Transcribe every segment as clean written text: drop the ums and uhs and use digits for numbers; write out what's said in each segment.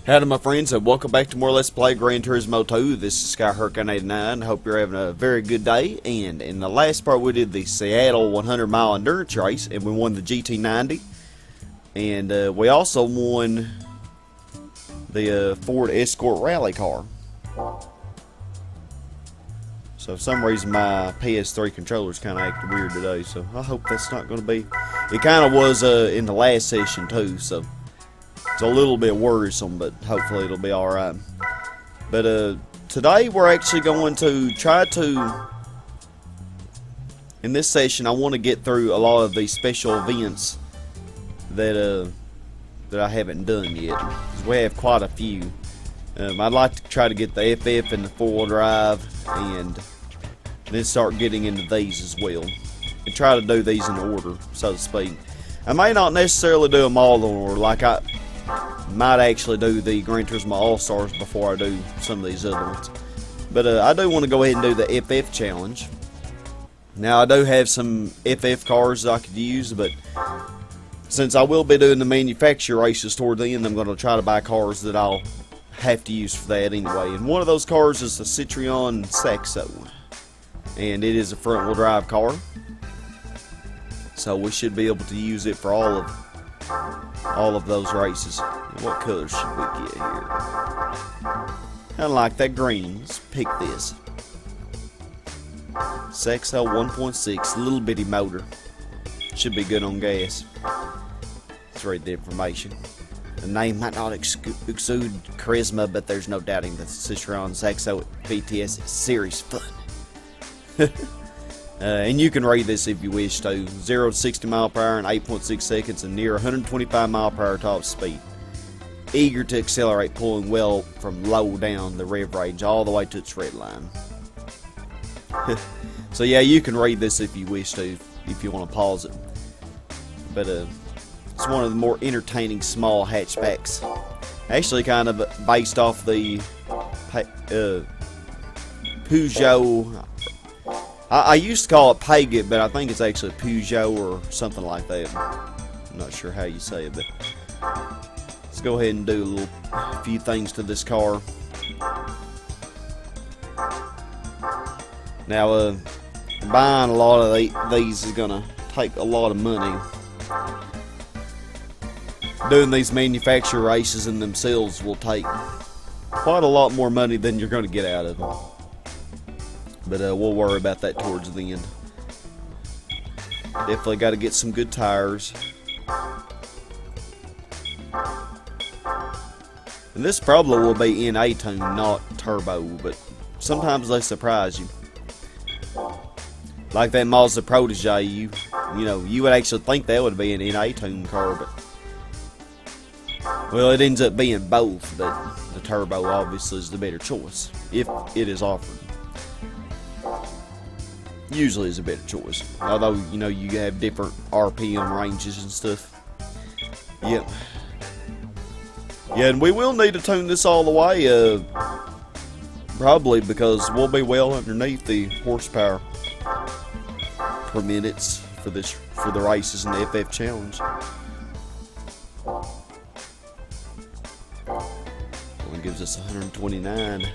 Howdy my friends, and welcome back to more Let's Play Gran Turismo 2. This is Sky Hurricane 89. Hope you're having a very good day. And in the last part we did the Seattle 100-mile endurance race, and we won the GT90. And we also won the Ford Escort rally car. So for some reason my PS3 controller's kind of acting weird today, so I hope that's not going to be... It kind of was in the last session too, so... It's a little bit worrisome, but hopefully it'll be alright. But today we're actually going to try to, in this session, I want to get through a lot of these special events that that I haven't done yet. 'Cause we have quite a few. I'd like to try to get the FF and the 4-wheel drive, and then start getting into these as well. And try to do these in order, so to speak. I may not necessarily do them all in order, like I might actually do the Gran Turismo All-Stars before I do some of these other ones. But I do want to go ahead and do the FF challenge. Now I do have some FF cars that I could use, but since I will be doing the manufacturer races toward the end, I'm going to try to buy cars that I'll have to use for that anyway. And one of those cars is the Citreon Saxo. And it is a front-wheel drive car. So we should be able to use it for all of those races. What color should we get here? I like that green. Let's pick this. Saxo 1.6, little bitty motor. Should be good on gas. Let's read the information. The name might not exude charisma, but there's no doubting that the Citreon Saxo VTS is serious fun. And you can read this if you wish to. 0 to 60 mile per hour in 8.6 seconds and near 125 mile per hour top speed. Eager to accelerate, pulling well from low down the rev range all the way to its red line. So yeah, you can read this if you wish to, if you want to pause it. But it's one of the more entertaining small hatchbacks. Actually kind of based off the Peugeot... I used to call it Pagett, but I think it's actually Peugeot or something like that. I'm not sure how you say it, but let's go ahead and do a few things to this car. Now, buying a lot of these is going to take a lot of money. Doing these manufacturer races in themselves will take quite a lot more money than you're going to get out of them. But we'll worry about that towards the end. Definitely got to get some good tires. And this probably will be NA tune, not turbo, but sometimes they surprise you. Like that Mazda Protege, you know, you would actually think that would be an NA tune car, but well, it ends up being both, but the turbo obviously is the better choice if it is offered. Usually is a better choice, although you know you have different RPM ranges and stuff. Yep. Yeah, and we will need to tune this all the way, probably because we'll be well underneath the horsepower per minutes for the races in the FF challenge. One gives us 129.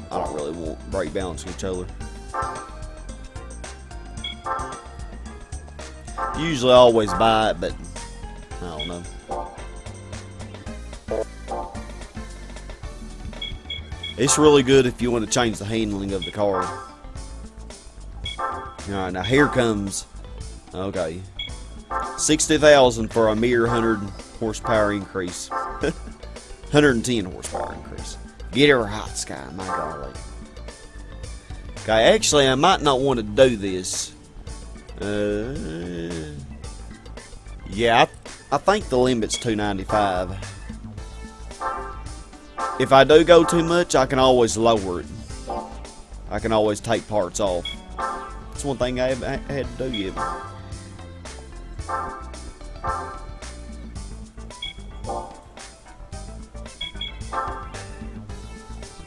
I don't really want brake balance controller. Usually I always buy it, but I don't know. It's really good if you want to change the handling of the car. Alright, now here comes, okay, 60,000 for a mere 100 horsepower increase. 110 horsepower increase. Get her hot, Sky, my golly. Okay, actually, I might not want to do this. Yeah, I think the limit's 295. If I do go too much, I can always lower it. I can always take parts off. That's one thing I haven't had to do yet.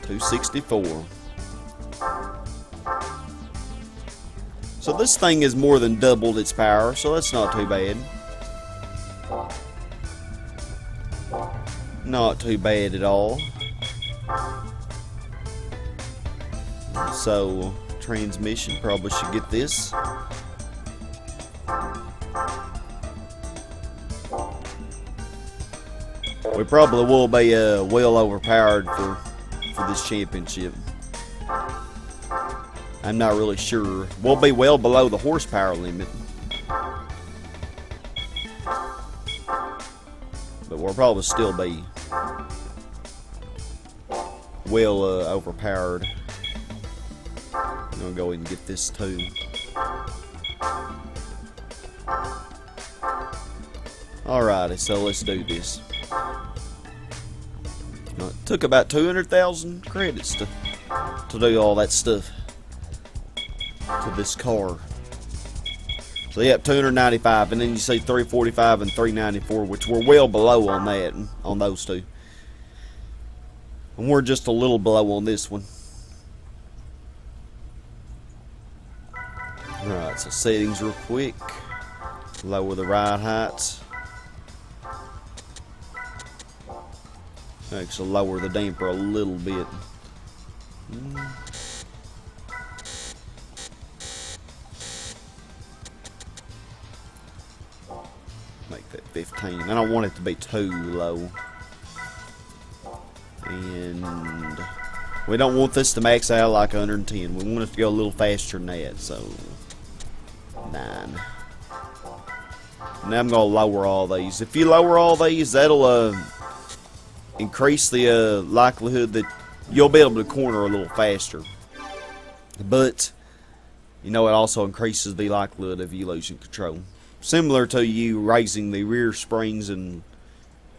$264. So this thing has more than doubled its power, so that's not too bad. Not too bad at all. So, transmission probably should get this. We probably will be well overpowered for this championship. I'm not really sure. We'll be well below the horsepower limit. But we'll probably still be well overpowered. I'm gonna go ahead and get this too. Alrighty, so let's do this. It took about 200,000 credits to do all that stuff to this car. So yep, 295, and then you see 345 and 394, which we're well below on that, on those two. And we're just a little below on this one. Alright, so settings real quick. Lower the ride heights. Actually lower the damper a little bit. Make that 15. I don't want it to be too low. And we don't want this to max out like 110. We want it to go a little faster than that, so 9. Now I'm going to lower all these. If you lower all these, that'll increase the likelihood that you'll be able to corner a little faster. But, you know, it also increases the likelihood of you losing control. Similar to you raising the rear springs and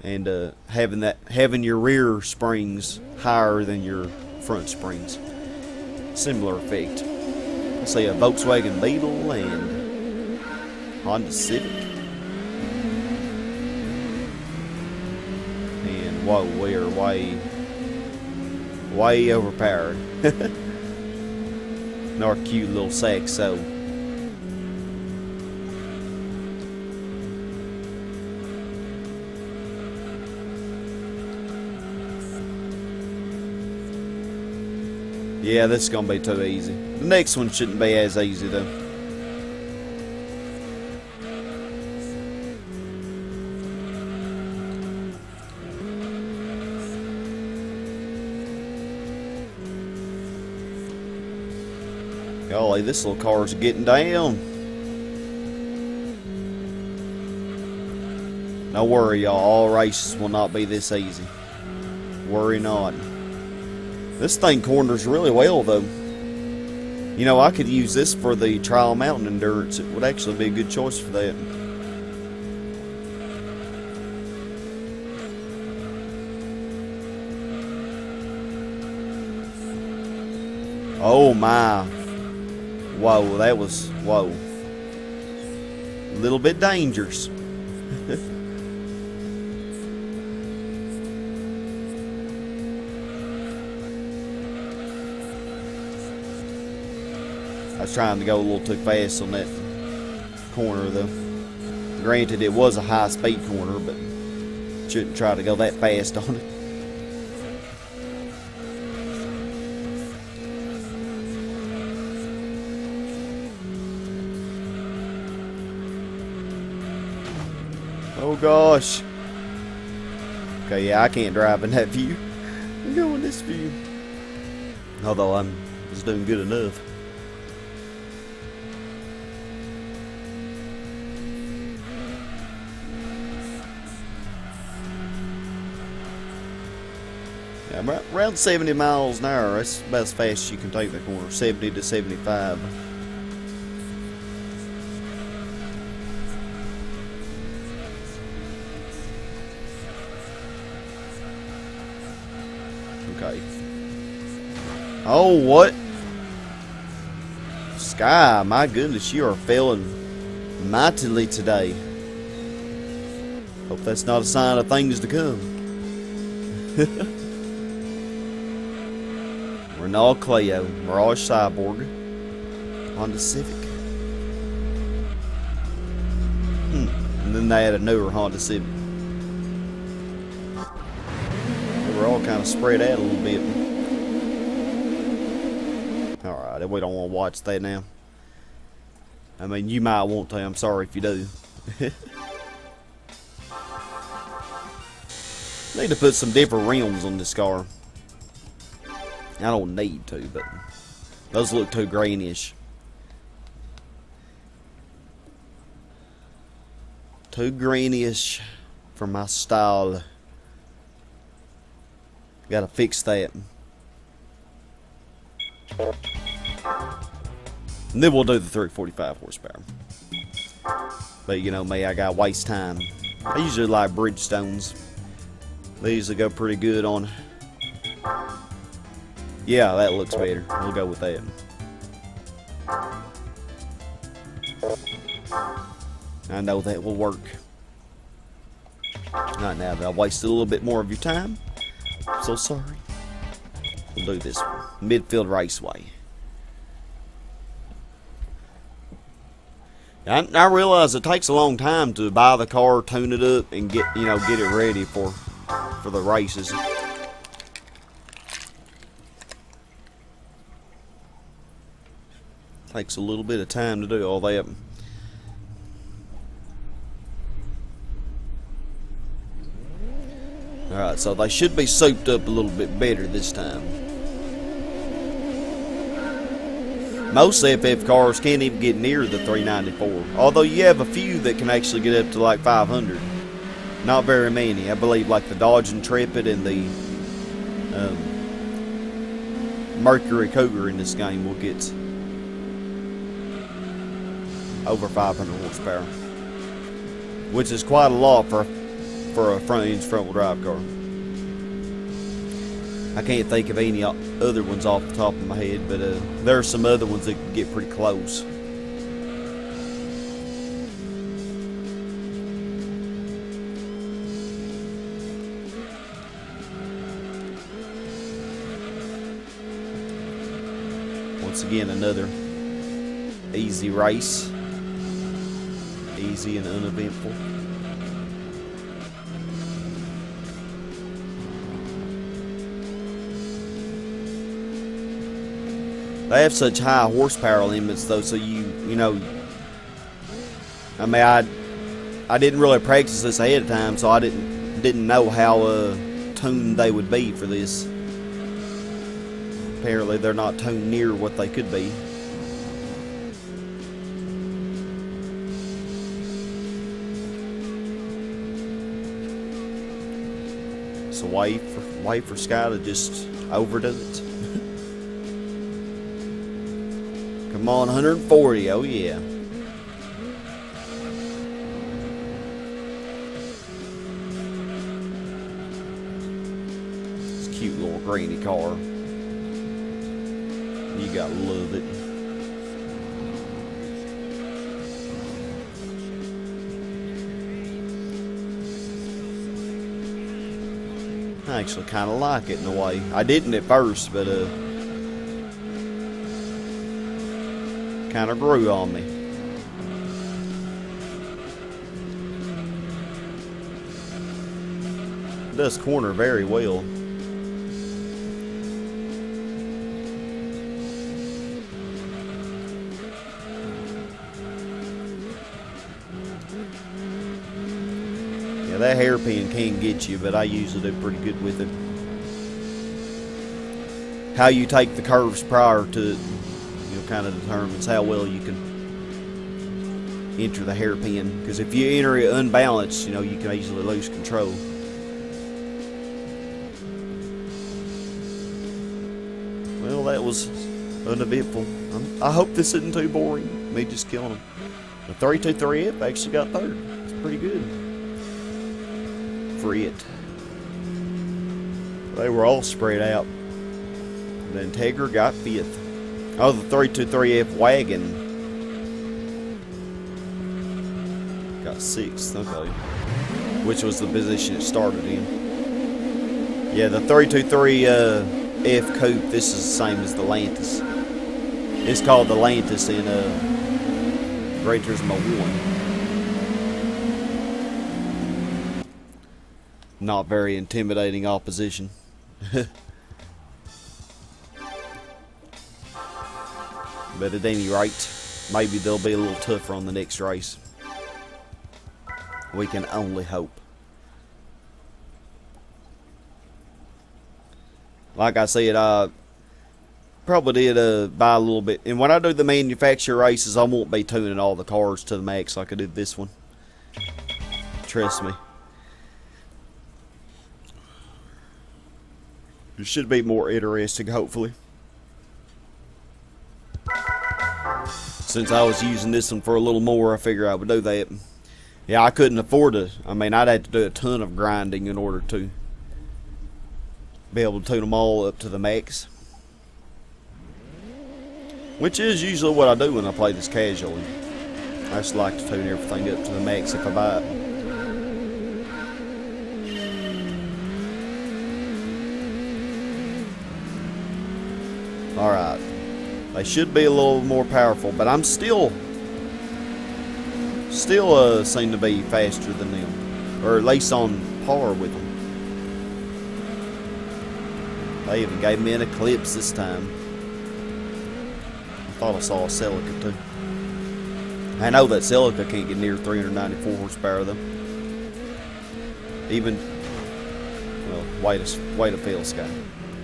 having your rear springs higher than your front springs. Similar effect. Let's see, a Volkswagen Beetle and Honda Civic. And whoa, we are way overpowered. And our cute little Saxo. Yeah, this is going to be too easy. The next one shouldn't be as easy, though. Golly, this little car's getting down. No worry, y'all. All races will not be this easy. Worry not. This thing corners really well, though. You know, I could use this for the trial mountain endurance. It would actually be a good choice for that. Oh my. Whoa, that was, whoa. A little bit dangerous. I was trying to go a little too fast on that corner, though. Granted, it was a high-speed corner, but shouldn't try to go that fast on it. Oh gosh. Okay, yeah, I can't drive in that view. I'm going this view. Although I was doing good enough. Yeah, around 70 miles an hour. That's about as fast as you can take the corner. 70 to 75. Okay. Oh, what? Sky, my goodness, you are failing mightily today. Hope that's not a sign of things to come. Renault Clio, Mirage Cyborg, Honda Civic. And then they had a newer Honda Civic. They were all kind of spread out a little bit. Alright, we don't want to watch that now. I mean, you might want to. I'm sorry if you do. Need to put some different rims on this car. I don't need to, but those look too greenish. Too greenish for my style. Gotta fix that. And then we'll do the 345 horsepower. But you know me, I gotta waste time. I usually like Bridgestones. These will go pretty good on. Yeah, that looks better. We'll go with that. I know that will work. Not now that I wasted a little bit more of your time. I'm so sorry. We'll do this one. Midfield Raceway. I realize it takes a long time to buy the car, tune it up, and get it ready for the races. Takes a little bit of time to do all that. Alright, so they should be souped up a little bit better this time. Most FF cars can't even get near the 394. Although you have a few that can actually get up to like 500. Not very many. I believe like the Dodge Intrepid and the Mercury Cougar in this game will get over 500 horsepower. Which is quite a lot for a front-wheel drive car. I can't think of any other ones off the top of my head, but there are some other ones that can get pretty close. Once again, another easy race. Easy and uneventful. They have such high horsepower limits though, so you know, I mean, I didn't really practice this ahead of time, so I didn't know how tuned they would be for this. Apparently they're not tuned near what they could be. So wait for Sky to just overdo it. Come on, 140, oh yeah. It's a cute little grainy car. You gotta love it. I actually kind of like it in a way. I didn't at first, but kind of grew on me. It does corner very well. Yeah, that hairpin can get you, but I usually do pretty good with it. How you take the curves prior to it, kind of determines how well you can enter the hairpin, because if you enter it unbalanced, you can easily lose control. Well, that was uneventful. I hope this isn't too boring, me just killing them. The 323F actually got third. It's pretty good for it. They were all spread out. The Integra got fifth. Oh, the 323F wagon got sixth, okay. Which was the position it started in. Yeah, the 323F coupe, this is the same as the Lantis. It's called the Lantis in Gran Turismo 1. not very intimidating opposition. But at any rate, maybe they'll be a little tougher on the next race. We can only hope. Like I said, I probably did buy a little bit. And when I do the manufacturer races, I won't be tuning all the cars to the max like I did this one. Trust me. It should be more interesting, hopefully. Since I was using this one for a little more, I figured I would do that. Yeah, I couldn't afford to. I mean, I'd have to do a ton of grinding in order to be able to tune them all up to the max. Which is usually what I do when I play this casually. I just like to tune everything up to the max if I buy it. Alright. They should be a little more powerful, but I'm still seem to be faster than them. Or at least on par with them. They even gave me an eclipse this time. I thought I saw a Celica too. I know that Celica can't get near 394 horsepower though. Even, well, wait a fail, Sky.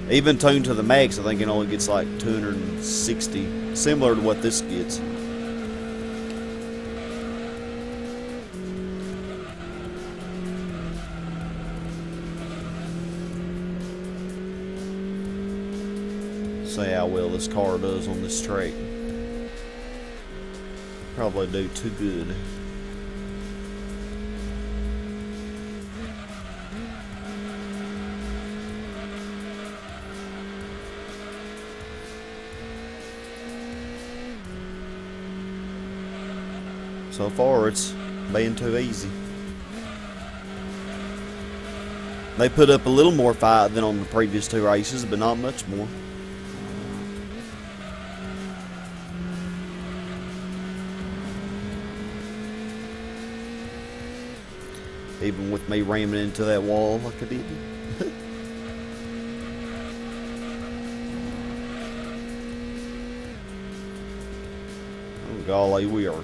Even tuned to the max, I think it only gets like 260, similar to what this gets. See how well this car does on this track. Probably do too good. So far, it's being too easy. They put up a little more fight than on the previous two races, but not much more. Even with me ramming into that wall like I did. Oh golly, we are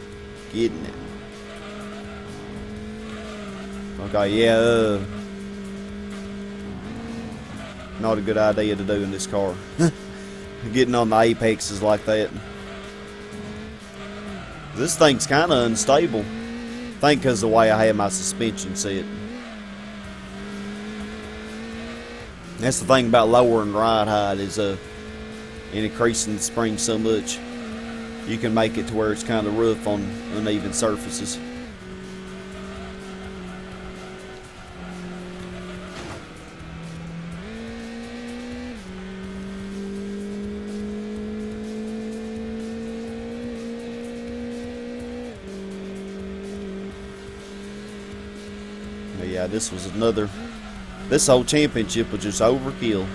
getting it. Okay, yeah, not a good idea to do in this car. Getting on the apexes like that. This thing's kind of unstable. I think because of the way I have my suspension set. That's the thing about lowering ride height is and increasing the spring so much. You can make it to where it's kind of rough on uneven surfaces. But yeah, this was this whole championship was just overkill.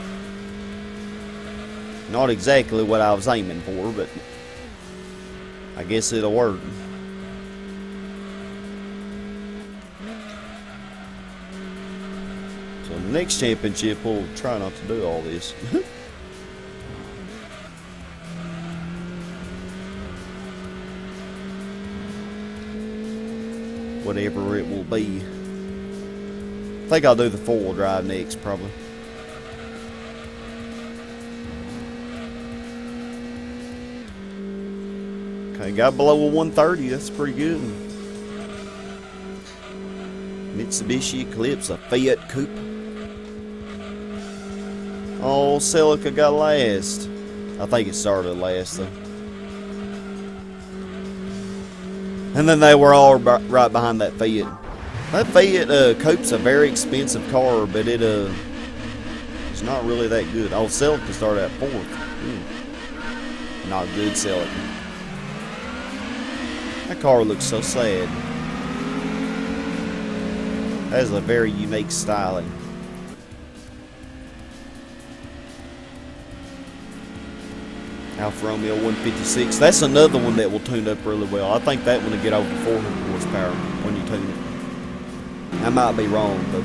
Not exactly what I was aiming for, but I guess it'll work. So the next championship we'll try not to do all this. Whatever it will be. I think I'll do the four-wheel drive next, probably. Okay, got below a 130. That's pretty good. Mitsubishi Eclipse, a Fiat Coupe. Oh, Celica got last. I think it started last, though. And then they were all right behind that Fiat. That Fiat Coupe's a very expensive car, but it's not really that good. Oh, Celica started at fourth. Not good, Celica. That car looks so sad. That is a very unique styling. Alfa Romeo 156. That's another one that will tune up really well. I think that one will get over 400 horsepower when you tune it. I might be wrong, but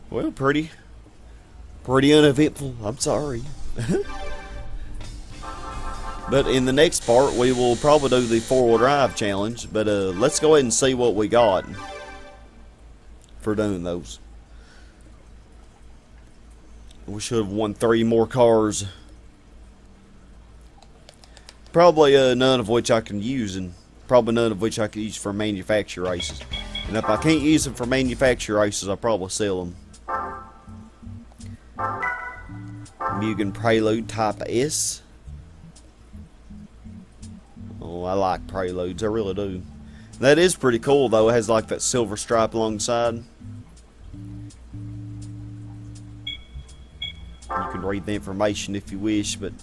Well, pretty uneventful. I'm sorry. But in the next part, we will probably do the four-wheel drive challenge. But let's go ahead and see what we got for doing those. We should have won 3 more cars. Probably none of which I can use, and probably none of which I can use for manufacturer races. And if I can't use them for manufacturer races, I'll probably sell them. Mugen Prelude Type S. Oh, I like Preludes, I really do. That is pretty cool, though. It has like that silver stripe alongside. You can read the information if you wish, but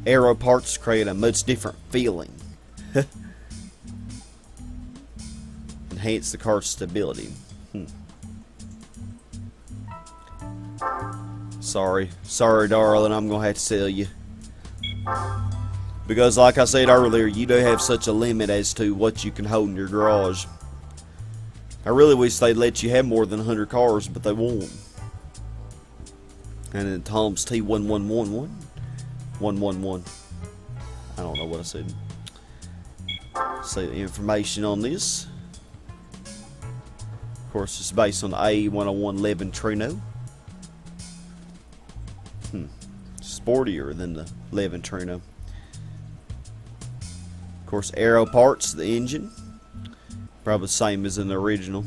aero parts create a much different feeling. Enhance the car's stability. Sorry, darling, I'm gonna have to sell you. Because like I said earlier, you do have such a limit as to what you can hold in your garage. I really wish they'd let you have more than 100 cars, but they won't. And then Tom's T1111. 111. I don't know what I said. See the information on this. Of course, it's based on the A101 Levin Trino. Sportier than the Levin Trino. Of course, aero parts, the engine. Probably the same as in the original.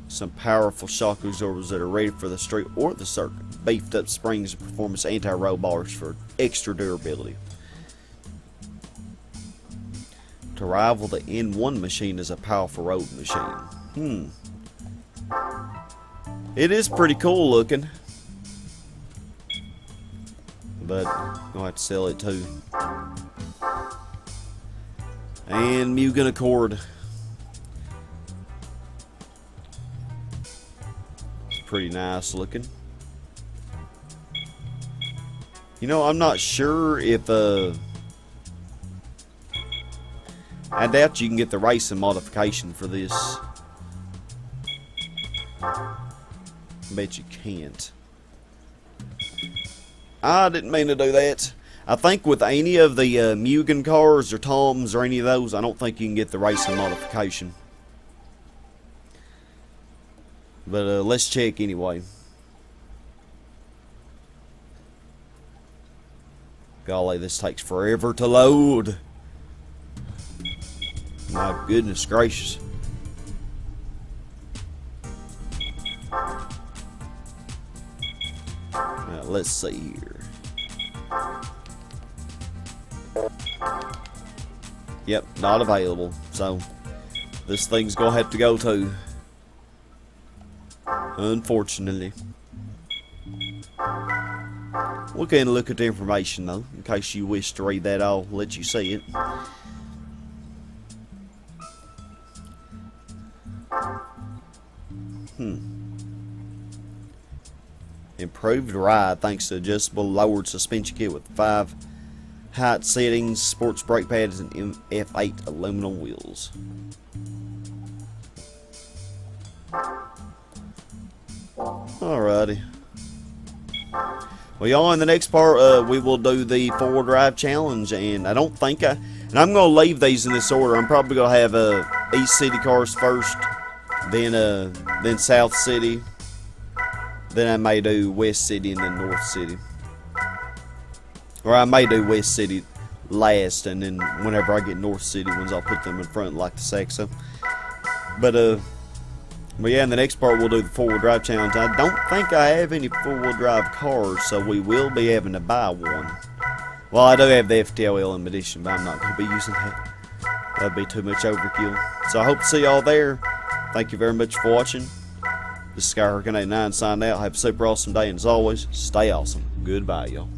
Some powerful shock absorbers that are rated for the street or the circuit. Beefed up springs and performance anti-roll bars for extra durability. To rival the N1 machine is a powerful road machine. It is pretty cool looking. But I'm gonna have to sell it too. And Mugen Accord. It's pretty nice looking. You know, I'm not sure if I doubt you can get the racing modification for this. Bet you can't. I didn't mean to do that. I think with any of the Mugen cars or Toms or any of those, I don't think you can get the racing modification. But let's check anyway. Golly, this takes forever to load. My goodness gracious. Now, let's see here. Yep, not available. So, this thing's gonna have to go too. Unfortunately. We can look at the information though, in case you wish to read that. I'll let you see it. Improved ride thanks to adjustable lowered suspension kit with 5 height settings, sports brake pads, and F8 aluminum wheels. Alrighty. Well, y'all, in the next part, we will do the 4-wheel drive challenge, and I don't think and I'm going to leave these in this order. I'm probably going to have East City cars first, then South City, then I may do West City and then North City. Or I may do West City last, and then whenever I get North City ones, I'll put them in front like the Saxo. But yeah, in the next part we'll do the 4-wheel drive challenge. I don't think I have any 4-wheel drive cars, so we will be having to buy one. Well, I do have the FTO edition, but I'm not going to be using that. That'd be too much overkill. So I hope to see y'all there. Thank you very much for watching. This is Sky Hurricane 89 signing out. Have a super awesome day, and as always, stay awesome. Goodbye, y'all.